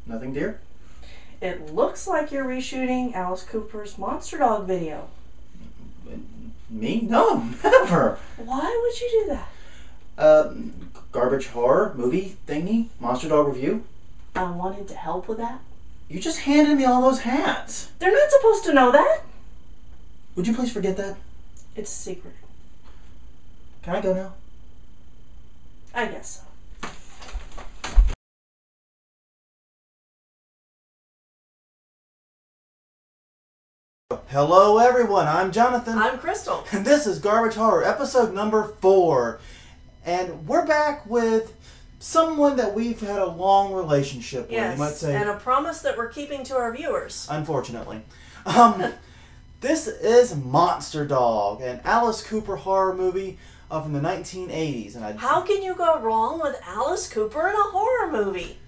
Nothing, dear? It looks like you're reshooting Alice Cooper's Monster Dog video. Me? No, never. Why would you do that? Garbage horror movie thingy, Monster Dog review. I wanted to help with that. You just handed me all those hats. They're not supposed to know that. Would you please forget that? It's a secret. Can I go now? I guess so. Hello everyone, I'm Jonathan. I'm Crystal. And this is Garbage Horror, episode number 4. And we're back with someone that we've had a long relationship with, Yes, you might say. and a promise that we're keeping to our viewers. Unfortunately. This is Monster Dog, an Alice Cooper horror movie from the 1980s. And How can you go wrong with Alice Cooper in a horror movie?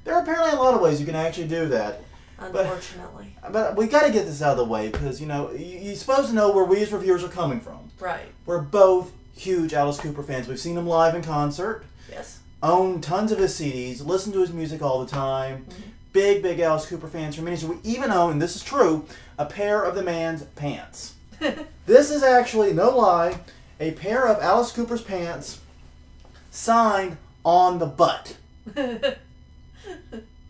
there are apparently a lot of ways you can actually do that. Unfortunately. But we got to get this out of the way because, you know, you're supposed to know where we as reviewers are coming from. Right. We're both huge Alice Cooper fans. We've seen him live in concert. Yes. Own tons of his CDs. Listen to his music all the time. Mm-hmm. Big Alice Cooper fans for many years. We even own, and this is true, a pair of the man's pants. This is actually, no lie, a pair of Alice Cooper's pants signed on the butt.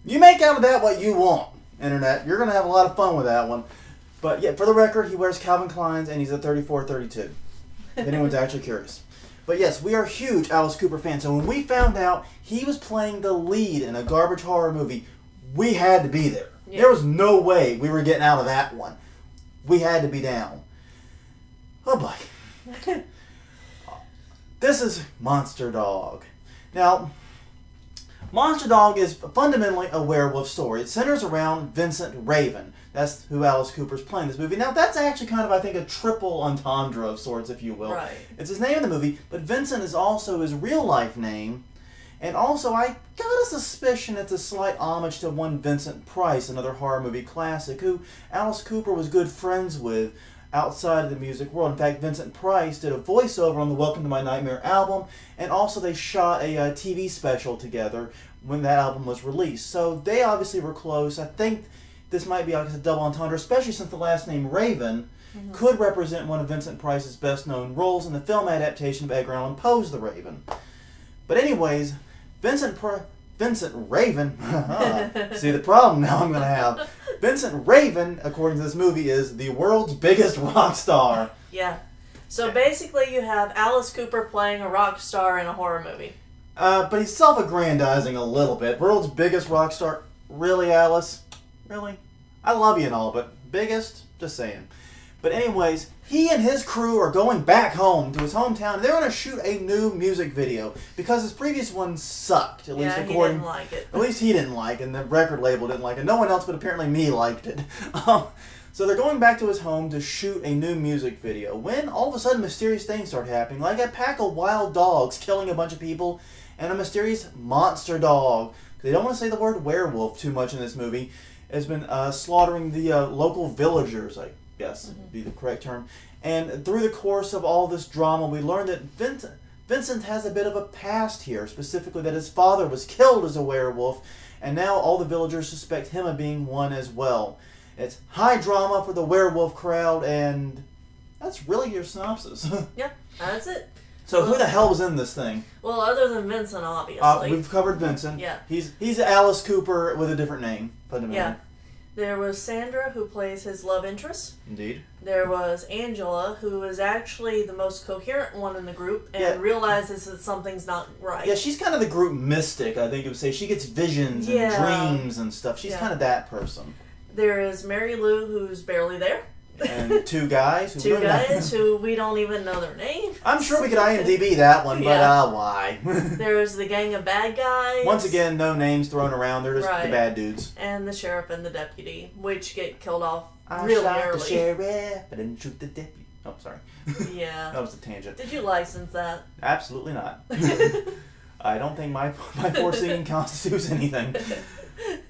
You make out of that what you want, Internet. You're going to have a lot of fun with that one. But yeah, for the record, he wears Calvin Klein's and he's a 34-32. If anyone's actually curious. But yes, we are huge Alice Cooper fans. So when we found out he was playing the lead in a garbage horror movie, we had to be there. Yeah. There was no way we were getting out of that one. We had to be down. Oh boy. This is Monster Dog. Now, Monster Dog is fundamentally a werewolf story. It centers around Vincent Raven. That's who Alice Cooper's playing this movie. Now, that's actually kind of, I think, a triple entendre of sorts, if you will. Right. It's his name in the movie, but Vincent is also his real-life name. And also, I got a suspicion it's a slight homage to one Vincent Price, another horror movie classic, who Alice Cooper was good friends with outside of the music world. In fact, Vincent Price did a voiceover on the Welcome to My Nightmare album, and also they shot a TV special together when that album was released. So they obviously were close. I think this might be like a double entendre, especially since the last name Raven could represent one of Vincent Price's best-known roles in the film adaptation of Edgar Allan Poe's The Raven. But anyways, Vincent Raven, see the problem now I'm going to have. Vincent Raven, according to this movie, is the world's biggest rock star. Yeah. So basically you have Alice Cooper playing a rock star in a horror movie. But he's self-aggrandizing a little bit. World's biggest rock star. Really, Alice? Really? I love you and all, but biggest? Just saying. But anyways, he and his crew are going back home to his hometown. They're going to shoot a new music video because his previous one sucked. At least according, he didn't like it. At least he didn't like it, and the record label didn't like it. No one else, but apparently me, liked it. So they're going back to his home to shoot a new music video when all of a sudden mysterious things start happening, like a pack of wild dogs killing a bunch of people and a mysterious monster dog. They don't want to say the word werewolf too much in this movie. Has been slaughtering the local villagers, I guess would be the correct term. And through the course of all this drama, we learn that Vincent has a bit of a past here, specifically that his father was killed as a werewolf, and now all the villagers suspect him of being one as well. It's high drama for the werewolf crowd, and that's really your synopsis. Yeah, that's it. So who the hell was in this thing? Well, other than Vincent, obviously. We've covered Vincent. Yeah. He's Alice Cooper with a different name, fundamentally. Yeah. There was Sandra, who plays his love interest. Indeed. There was Angela, who is actually the most coherent one in the group and realizes that something's not right. Yeah, she's kind of the group mystic, I think you would say. She gets visions and dreams and stuff. She's kind of that person. There is Mary Lou, who's barely there. And two guys. Who we don't even know their name. I'm sure we could IMDb that one, but why? There's the gang of bad guys. Once again, no names thrown around. They're just the bad dudes. And the sheriff and the deputy, which get killed off I really shot early. The sheriff, but didn't shoot the deputy. Oh, sorry. Yeah. That was a tangent. Did you license that? Absolutely not. I don't think my poor singing constitutes anything.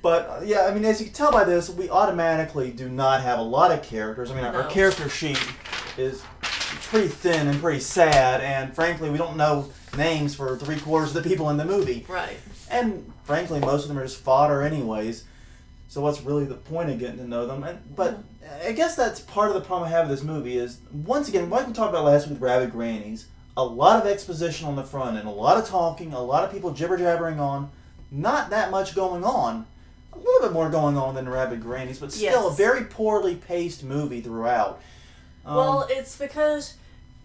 But, yeah, I mean, as you can tell by this, we automatically do not have a lot of characters. I mean, our character sheet is pretty thin and pretty sad, and frankly, we don't know names for 3/4 of the people in the movie. Right. And, frankly, most of them are just fodder anyways. So what's really the point of getting to know them? But I guess that's part of the problem I have with this movie is, once again, like we talked about last week with Rabid Grannies, a lot of exposition on the front end, a lot of talking, a lot of people jibber-jabbering on, not that much going on. A little bit more going on than Rabid Grannies, but still a very poorly paced movie throughout. Well, it's because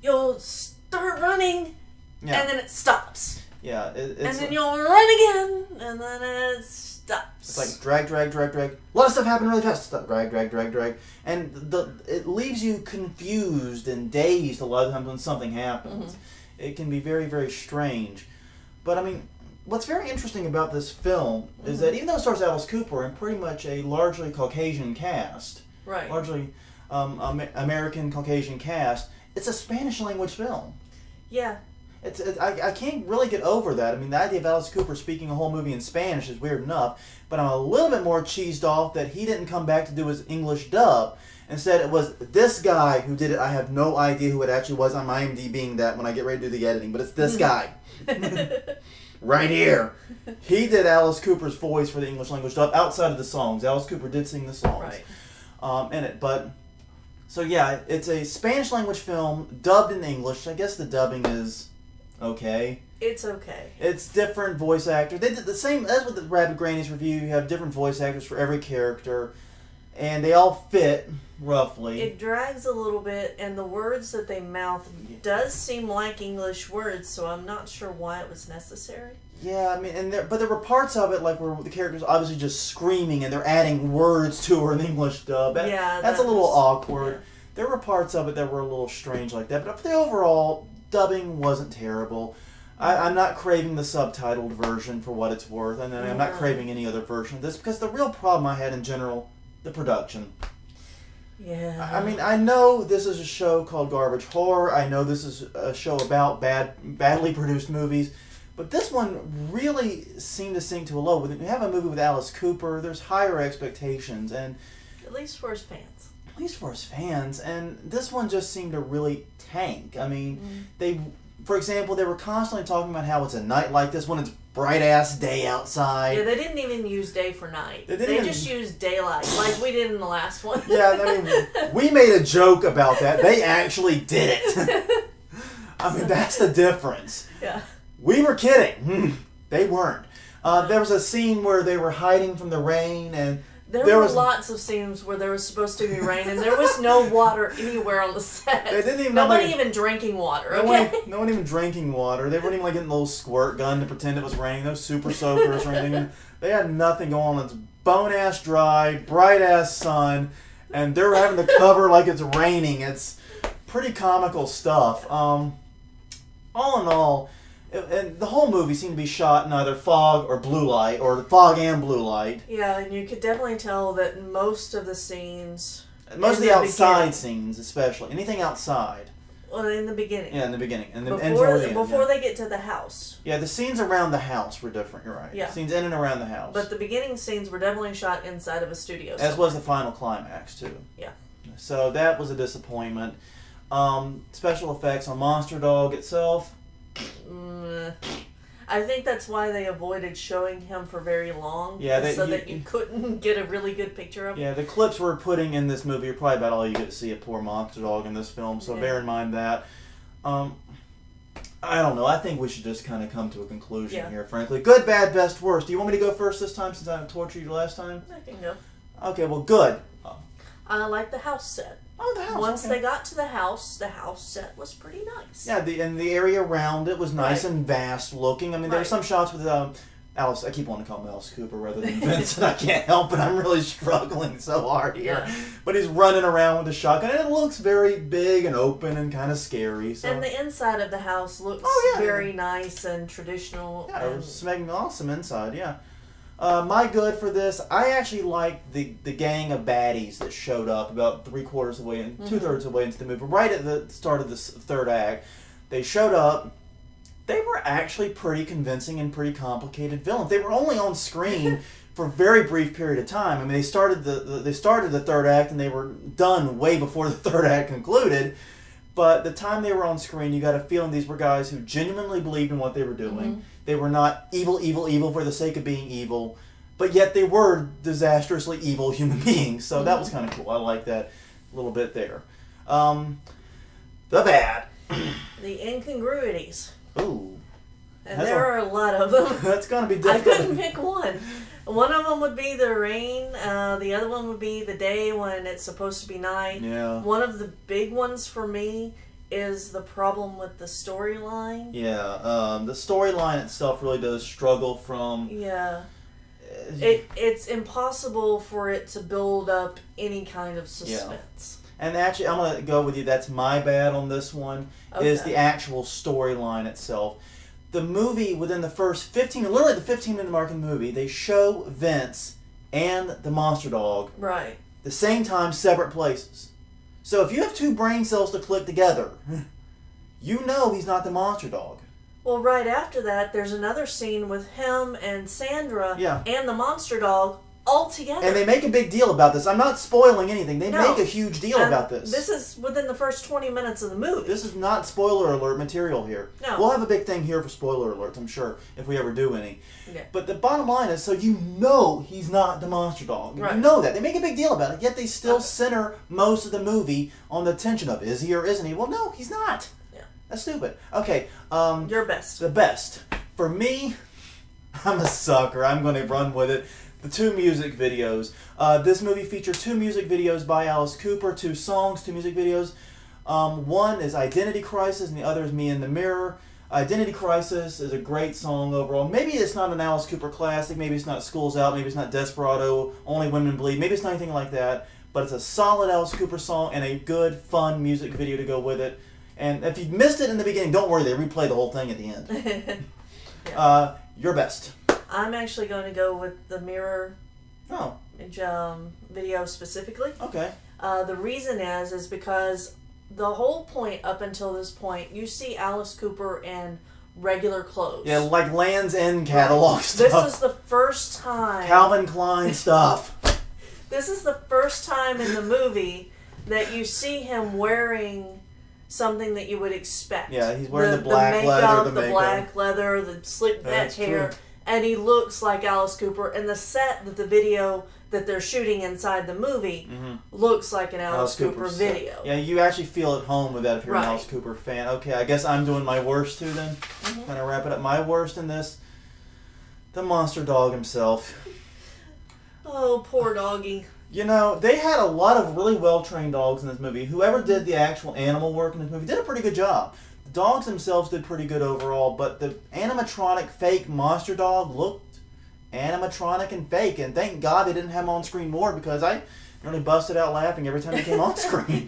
you'll start running, and then it stops. Yeah. And then you'll run again, and then it stops. It's like drag, drag, drag, drag. A lot of stuff happened really fast. Stop, drag, drag, drag, drag. And it leaves you confused and dazed a lot of times when something happens. It can be very, very strange. But, I mean, what's very interesting about this film is that even though it stars Alice Cooper and pretty much a largely Caucasian cast, largely American Caucasian cast, it's a Spanish language film. Yeah. I can't really get over that. I mean, the idea of Alice Cooper speaking a whole movie in Spanish is weird enough, but I'm a little bit more cheesed off that he didn't come back to do his English dub. Instead, it was this guy who did it. I have no idea who it actually was. I'm IMDbing that when I get ready to do the editing, but it's this guy. Right here. He did Alice Cooper's voice for the English language dub outside of the songs. Alice Cooper did sing the songs in it, but... So yeah, it's a Spanish language film dubbed in English. I guess the dubbing is... okay. It's okay. It's different voice actors. They did the same as with the Rabid Grannies review. You have different voice actors for every character, and they all fit roughly. It drags a little bit, and the words that they mouth does seem like English words, so I'm not sure why it was necessary. Yeah, I mean, but there were parts of it like where the characters obviously just screaming and they're adding words to her in English dub. That's a little awkward. Yeah. There were parts of it that were a little strange like that, but for the overall, dubbing wasn't terrible. I'm not craving the subtitled version for what it's worth, and I'm not craving any other version of this, because the real problem I had in general, the production. Yeah. I mean, I know this is a show called Garbage Horror. I know this is a show about badly produced movies, but this one really seemed to sink to a low. When you have a movie with Alice Cooper, there's higher expectations, and at least for his fans. At least for his fans, and this one just seemed to really tank. I mean, for example, they were constantly talking about how it's a night like this when it's bright-ass day outside. Yeah, they didn't even use day for night. They just used daylight, like we did in the last one. Yeah, I mean, we made a joke about that. They actually did it. I mean, that's the difference. Yeah. We were kidding. They weren't. There was a scene where they were hiding from the rain, and there were lots of scenes where there was supposed to be rain, and there was no water anywhere on the set. They didn't even Nobody even drinking water. Okay. No one even drinking water. They weren't even like getting a little squirt gun to pretend it was raining. No super soakers or anything. They had nothing going on. It's bone ass dry, bright ass sun, and they're having to cover like it's raining. It's pretty comical stuff. All in all. And the whole movie seemed to be shot in either fog or blue light, or fog and blue light. Yeah, and you could definitely tell that most of the scenes... Most of the outside scenes, especially. Anything outside. Well, in the beginning. Yeah, in the beginning. And before they get to the house. Yeah, the scenes around the house were different, you're right. Yeah. Scenes in and around the house. But the beginning scenes were definitely shot inside of a studio. As was the final climax, too. Yeah. So that was a disappointment. Special effects on Monster Dog itself... I think that's why they avoided showing him for very long, so that you couldn't get a really good picture of him. Yeah, the clips we're putting in this movie are probably about all you get to see of poor Monster Dog in this film, so bear in mind that. I don't know, I think we should just kind of come to a conclusion here, frankly. Good, bad, best, worst. Do you want me to go first this time since I tortured you last time? I can go. Okay, well, good. I like the house set. Oh, the house. Once they got to the house set was pretty nice. Yeah, and the area around it was nice and vast looking. I mean, there were some shots with Alice. I keep wanting to call him Alice Cooper rather than Vincent. I can't help it. I'm really struggling so hard here. Yeah. But he's running around with a shotgun, and it looks very big and open and kind of scary. So. And the inside of the house looks very nice and traditional. Yeah, it was making awesome inside. Yeah. My good for this, I actually liked the gang of baddies that showed up about 3/4 of the way and 2/3 of the way into the movie. Right at the start of this third act, they showed up. They were actually pretty convincing and pretty complicated villains. They were only on screen for a very brief period of time. I mean, they started the third act and they were done way before the third act concluded. But the time they were on screen, you got a feeling these were guys who genuinely believed in what they were doing. They were not evil for the sake of being evil, but yet they were disastrously evil human beings. So that was kind of cool. I like that little bit there. The bad. The incongruities. Ooh. And there are a lot of them. That's going to be difficult. I couldn't pick one. One of them would be the rain. The other one would be the day when it's supposed to be night. Yeah. One of the big ones for me is the problem with the storyline. Yeah. The storyline itself really does struggle from... Yeah. It's impossible for it to build up any kind of suspense. Yeah. And actually, I'm going to go with you. That's my bad on this one, is the actual storyline itself. The movie, within the first literally the 15-minute mark in the movie, they show Vince and the Monster Dog. Right. The same time, separate places. So if you have two brain cells to click together, you know he's not the Monster Dog. Well, right after that, there's another scene with him and Sandra and the Monster Dog all together. And they make a big deal about this. I'm not spoiling anything. They make a huge deal about this. This is within the first 20 minutes of the movie. This is not spoiler alert material here. No. We'll have a big thing here for spoiler alerts, I'm sure, if we ever do any. Yeah. But the bottom line is, so you know he's not the Monster Dog. Right. You know that. They make a big deal about it, yet they still center most of the movie on the tension of, is he or isn't he? Well, no, he's not. Yeah. That's stupid. Okay. Your best. The best. For me, I'm a sucker. I'm going to run with it. The two music videos. This movie featured two music videos by Alice Cooper, two songs, two music videos. One is Identity Crisis and the other is Me in the Mirror. Identity Crisis is a great song overall. Maybe it's not an Alice Cooper classic, maybe it's not School's Out, maybe it's not Desperado, Only Women Bleed, maybe it's not anything like that, but it's a solid Alice Cooper song and a good, fun music video to go with it. And if you missed it in the beginning, don't worry, they replay the whole thing at the end. Your best. I'm actually going to go with the Mirror video specifically. Okay. The reason is because the whole point up until this point, you see Alice Cooper in regular clothes. Yeah, like Land's End catalog stuff. This is the first time. Calvin Klein stuff. This is the first time in the movie that you see him wearing something that you would expect. Yeah, he's wearing the black leather, the black leather, the slick back hair. True. And he looks like Alice Cooper. And the set that the video that they're shooting inside the movie looks like an Alice Cooper video. Yeah, you actually feel at home with that if you're an Alice Cooper fan. Okay, I guess I'm doing my worst too then. Kind of wrap it up. My worst in this, the Monster Dog himself. Oh, poor doggy. You know, they had a lot of really well-trained dogs in this movie. Whoever did the actual animal work in this movie did a pretty good job. The dogs themselves did pretty good overall, but the animatronic fake Monster Dog looked animatronic and fake, and thank God they didn't have him on screen more because I really busted out laughing every time he came on screen.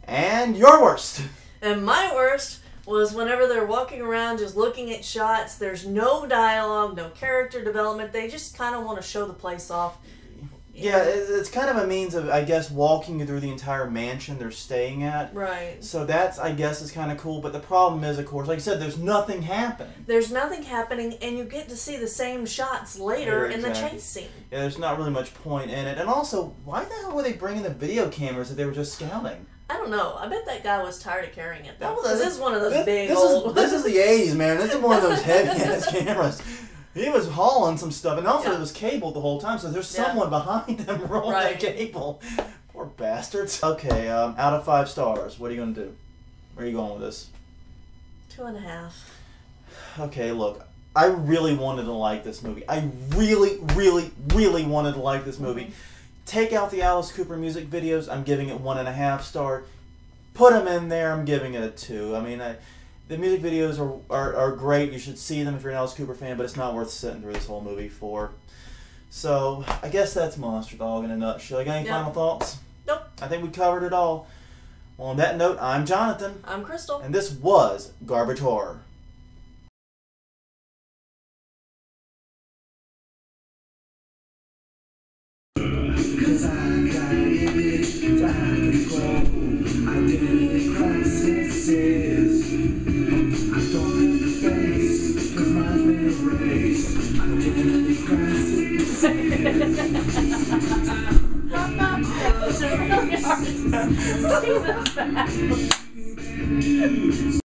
And your worst. And my worst was whenever they're walking around just looking at shots, there's no dialogue, no character development, they just kind of want to show the place off. Yeah, it's kind of a means of, I guess, walking you through the entire mansion they're staying at. Right. So that's, I guess, is kind of cool. But the problem is, of course, like you said, there's nothing happening. There's nothing happening, and you get to see the same shots later in the chase scene. Yeah, there's not really much point in it. And also, why the hell were they bringing the video cameras if they were just scouting? I don't know. I bet that guy was tired of carrying it, though. This is one of those big old... This is the 80s, man. This is one of those heavy-ass cameras. He was hauling some stuff, and also it was cabled the whole time, so there's someone behind them rolling that cable. Poor bastards. Okay, out of 5 stars, what are you going to do? Where are you going with this? 2.5. Okay, look, I really wanted to like this movie. I really, really, really wanted to like this movie. Take out the Alice Cooper music videos, I'm giving it 1.5 star. Put them in there, I'm giving it a 2. I mean, the music videos are great. You should see them if you're an Alice Cooper fan, but it's not worth sitting through this whole movie for. So, I guess that's Monster Dog in a nutshell. You got any final thoughts? Nope. I think we covered it all. Well, on that note, I'm Jonathan. I'm Crystal. And this was Garbage Horror. Cause I got image, I control, identity crisis. I don't have the face, cause mine's been erased. Identity crisis. It's really hard to see this back.